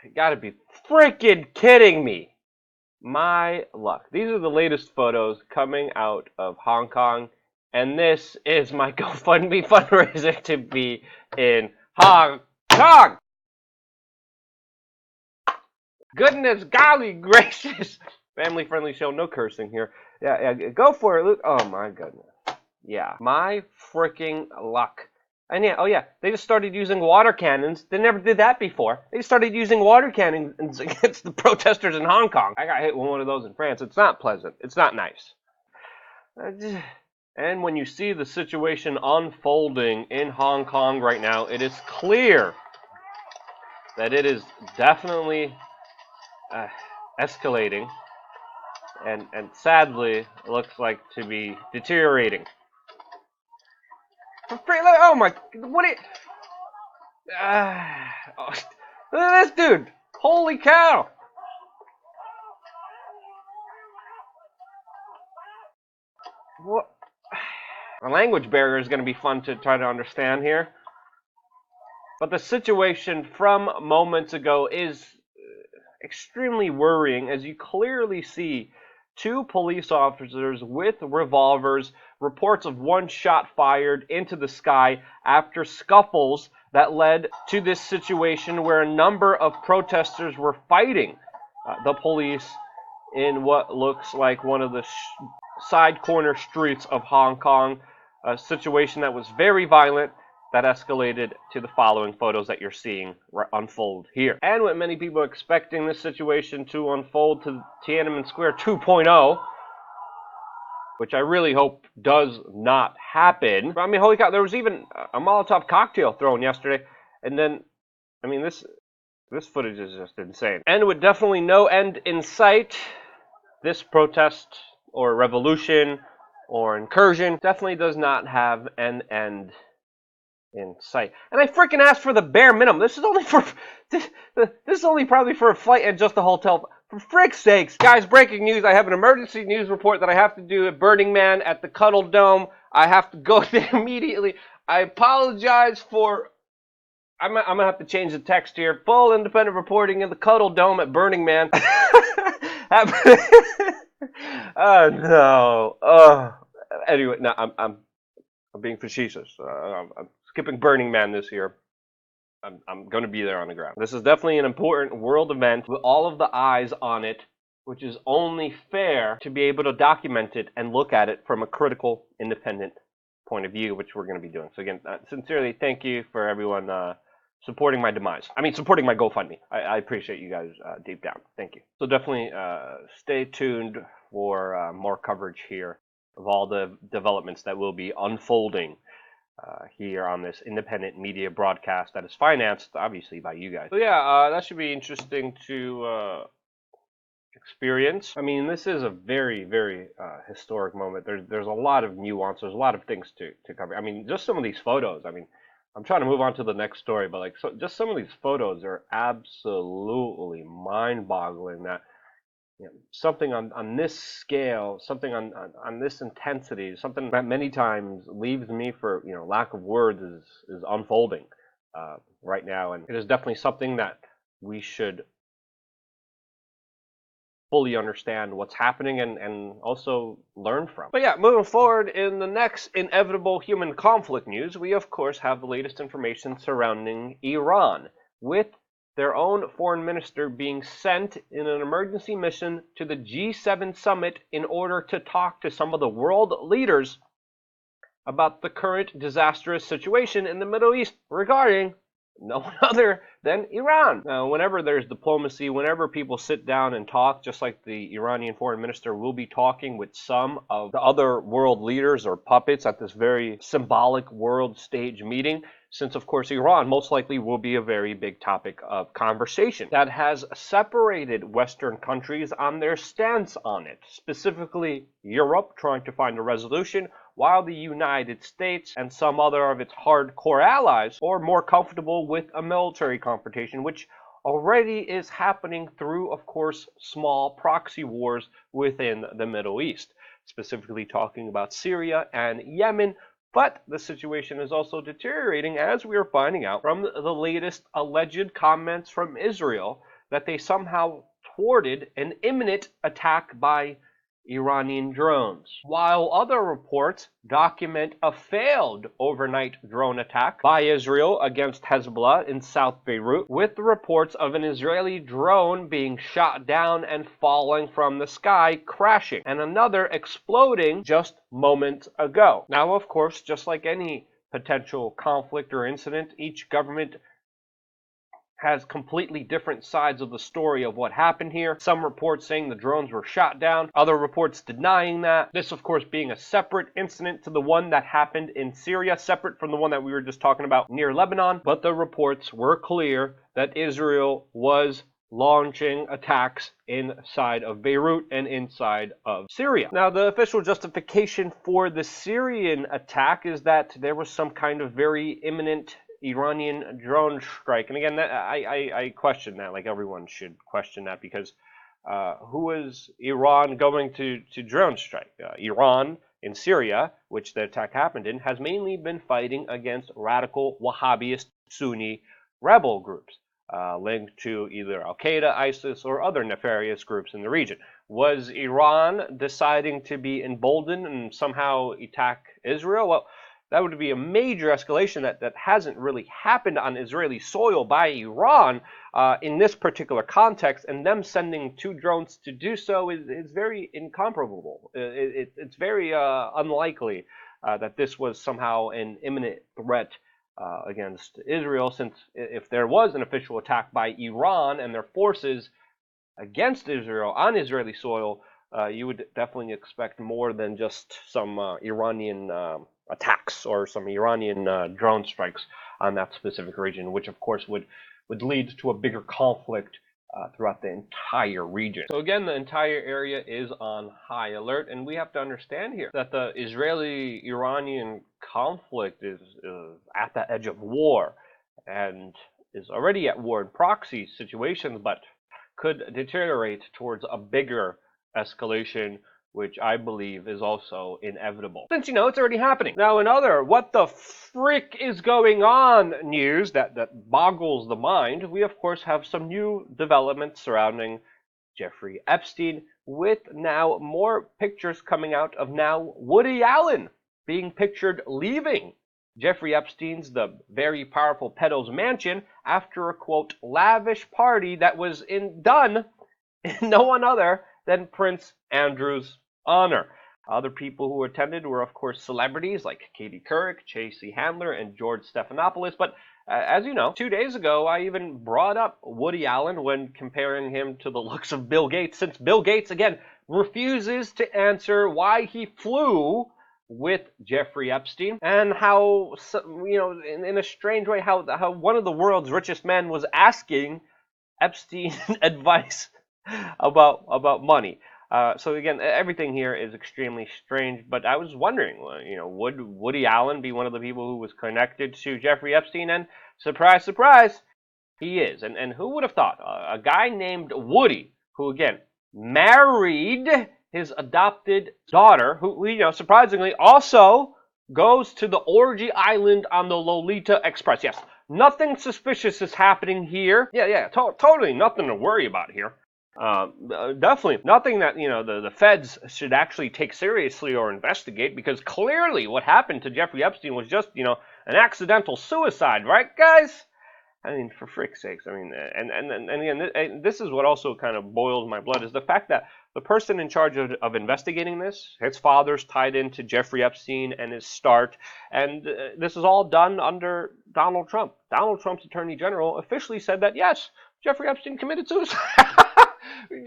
You gotta be freaking kidding me. My luck. These are the latest photos coming out of Hong Kong, and this is my GoFundMe fundraiser to be in Hong Kong. Goodness, golly gracious. Family-friendly show, no cursing here. Yeah, go for it, Luke. Oh my goodness. Yeah, my freaking luck. And yeah, oh yeah, they just started using water cannons. They never did that before. They started using water cannons against the protesters in Hong Kong. I got hit with one of those in France. It's not pleasant. It's not nice. And when you see the situation unfolding in Hong Kong right now, it is clear that it is definitely escalating, and sadly looks like to be deteriorating. Oh my, what it? Oh, look at this dude! Holy cow! What? A language barrier is going to be fun to try to understand here. But the situation from moments ago is extremely worrying, as you clearly see two police officers with revolvers, reports of one shot fired into the sky after scuffles that led to this situation where a number of protesters were fighting the police in what looks like one of the side corner streets of Hong Kong, a situation that was very violent, that escalated to the following photos that you're seeing unfold here. And with many people expecting this situation to unfold to Tiananmen Square 2.0, which I really hope does not happen. I mean, holy cow, there was even a Molotov cocktail thrown yesterday, and then, I mean, this footage is just insane. And with definitely no end in sight, this protest or revolution or incursion definitely does not have an end in sight. And I freaking asked for the bare minimum. This is only for this is only probably for a flight and just a hotel. For frick's sakes, guys, breaking news. I have an emergency news report that I have to do at Burning Man at the Cuddle Dome. I have to go there immediately. I apologize for I'm gonna have to change the text here. Full independent reporting in the Cuddle Dome at Burning Man. Oh no. Oh. Anyway, no, I'm being facetious. I'm skipping Burning Man this year. I'm going to be there on the ground. This is definitely an important world event with all of the eyes on it, which is only fair to be able to document it and look at it from a critical, independent point of view, which we're going to be doing. So again, sincerely, thank you for everyone supporting my demise. I mean, supporting my GoFundMe. I appreciate you guys deep down. Thank you. So definitely stay tuned for more coverage here of all the developments that will be unfolding here on this independent media broadcast that is financed, obviously, by you guys. So yeah, that should be interesting to experience. I mean, this is a very, very historic moment. There's a lot of nuance. There's a lot of things to cover. I mean, just some of these photos. I mean, I'm trying to move on to the next story, but like, so just some of these photos are absolutely mind-boggling. That something on this scale, something on this intensity, something that many times leaves me for lack of words is unfolding right now, and it is definitely something that we should fully understand what's happening and also learn from. But yeah, moving forward in the next inevitable human conflict news, we of course have the latest information surrounding Iran, with their own foreign minister being sent in an emergency mission to the G7 summit in order to talk to some of the world leaders about the current disastrous situation in the Middle East regarding no one other than Iran. Now, whenever there's diplomacy, whenever people sit down and talk, just like the Iranian foreign minister will be talking with some of the other world leaders or puppets at this very symbolic world stage meeting, since of course Iran most likely will be a very big topic of conversation that has separated Western countries on their stance on it, specifically Europe trying to find a resolution, while the United States and some other of its hardcore allies are more comfortable with a military confrontation, which already is happening through, of course, small proxy wars within the Middle East, specifically talking about Syria and Yemen. But the situation is also deteriorating, as we are finding out from the latest alleged comments from Israel, that they somehow thwarted an imminent attack by Iranian drones, while other reports document a failed overnight drone attack by Israel against Hezbollah in South Beirut, with reports of an Israeli drone being shot down and falling from the sky, crashing, and another exploding just moments ago. Now, of course, just like any potential conflict or incident, each government has completely different sides of the story of what happened here. Some reports saying the drones were shot down, other reports denying that. This, of course, being a separate incident to the one that happened in Syria, separate from the one that we were just talking about near Lebanon. But the reports were clear that Israel was launching attacks inside of Beirut and inside of Syria. Now, the official justification for the Syrian attack is that there was some kind of very imminent Iranian drone strike. And again, I question that, like everyone should question that, because who is Iran going to drone strike? Iran in Syria, which the attack happened in, has mainly been fighting against radical Wahhabist Sunni rebel groups linked to either Al-Qaeda, ISIS, or other nefarious groups in the region. Was Iran deciding to be emboldened and somehow attack Israel? Well, that would be a major escalation that hasn't really happened on Israeli soil by Iran in this particular context, and them sending 2 drones to do so is very incomparable. It's very unlikely that this was somehow an imminent threat against Israel, since if there was an official attack by Iran and their forces against Israel on Israeli soil, you would definitely expect more than just some Iranian attacks or some Iranian drone strikes on that specific region, which of course would lead to a bigger conflict throughout the entire region. So again, the entire area is on high alert, and we have to understand here that the Israeli-Iranian conflict is at the edge of war, and is already at war in proxy situations, but could deteriorate towards a bigger escalation, which I believe is also inevitable, since, it's already happening. Now, in other what the frick is going on news that boggles the mind, we of course have some new developments surrounding Jeffrey Epstein, with now more pictures coming out of now Woody Allen being pictured leaving Jeffrey Epstein's The Very Powerful Pedo's mansion after a, quote, lavish party that was done in no one other than Prince Andrew's honor. Other people who attended were, of course, celebrities like Katie Couric, Chasey Handler, and George Stephanopoulos. But as you know, 2 days ago, I even brought up Woody Allen when comparing him to the looks of Bill Gates, since Bill Gates, again, refuses to answer why he flew with Jeffrey Epstein, and how, in a strange way, how one of the world's richest men was asking Epstein advice about money. So again, everything here is extremely strange, but I was wondering, would Woody Allen be one of the people who was connected to Jeffrey Epstein? And surprise, surprise, he is. And who would have thought? A guy named Woody, who again married his adopted daughter, who surprisingly also goes to the orgy island on the Lolita Express. Yes, nothing suspicious is happening here. Yeah, totally nothing to worry about here. Definitely nothing that the feds should actually take seriously or investigate, because clearly what happened to Jeffrey Epstein was just an accidental suicide, right, guys? I mean, for frick's sakes. I mean, and again, this is what also kind of boils my blood, is the fact that the person in charge of investigating this, his father's tied into Jeffrey Epstein and his start, and this is all done under Donald Trump. Donald Trump's Attorney General officially said that, yes, Jeffrey Epstein committed suicide.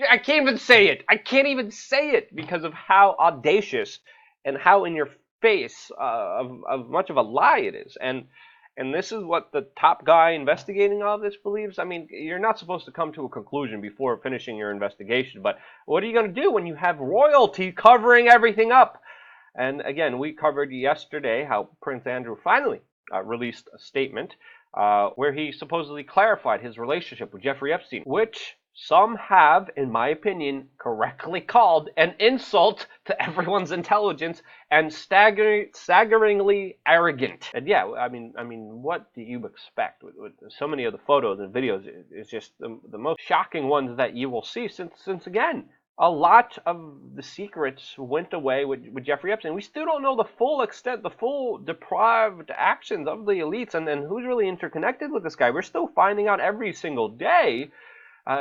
I can't even say it. I can't even say it because of how audacious and how in your face of much of a lie it is. And this is what the top guy investigating all this believes. I mean, you're not supposed to come to a conclusion before finishing your investigation, but what are you going to do when you have royalty covering everything up? And again, we covered yesterday how Prince Andrew finally released a statement where he supposedly clarified his relationship with Jeffrey Epstein, which some have, in my opinion, correctly called an insult to everyone's intelligence and staggeringly arrogant. And yeah, I mean, what do you expect? With so many of the photos and videos, it's just the most shocking ones that you will see. Since again, a lot of the secrets went away with Jeffrey Epstein. We still don't know the full extent, the full deprived actions of the elites, and who's really interconnected with this guy. We're still finding out every single day.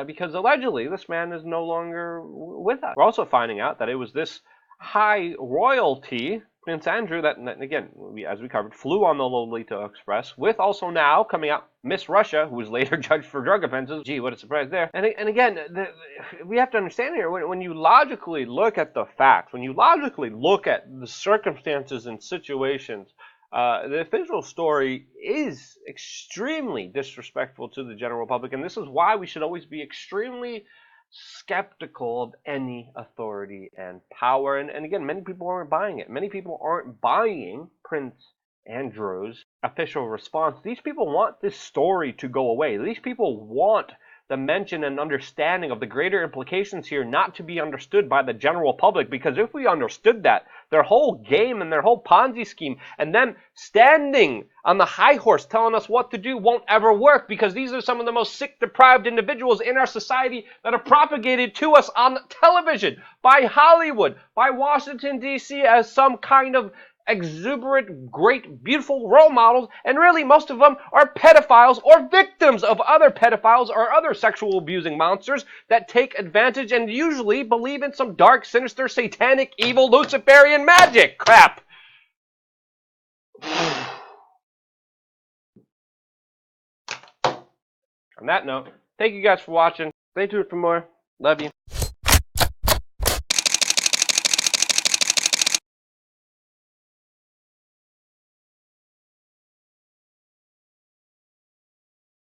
Because allegedly this man is no longer with us. We're also finding out that it was this high royalty, Prince Andrew, that again, as we covered, flew on the Lolita Express, with also now coming out Miss Russia, who was later judged for drug offenses. Gee, what a surprise there. And again, we have to understand here, when you logically look at the facts, when you logically look at the circumstances and situations, the official story is extremely disrespectful to the general public, and this is why we should always be extremely skeptical of any authority and power. And again, many people aren't buying it. Many people aren't buying Prince Andrew's official response. These people want this story to go away. These people want the mention and understanding of the greater implications here not to be understood by the general public, because if we understood that, their whole game and their whole Ponzi scheme and them standing on the high horse telling us what to do won't ever work, because these are some of the most sick, deprived individuals in our society that are propagated to us on television by Hollywood, by Washington, D.C. as some kind of exuberant, great, beautiful role models, and really most of them are pedophiles or victims of other pedophiles or other sexual abusing monsters that take advantage and usually believe in some dark, sinister, satanic, evil, Luciferian magic crap. On that note, thank you guys for watching. Stay tuned for more. Love you.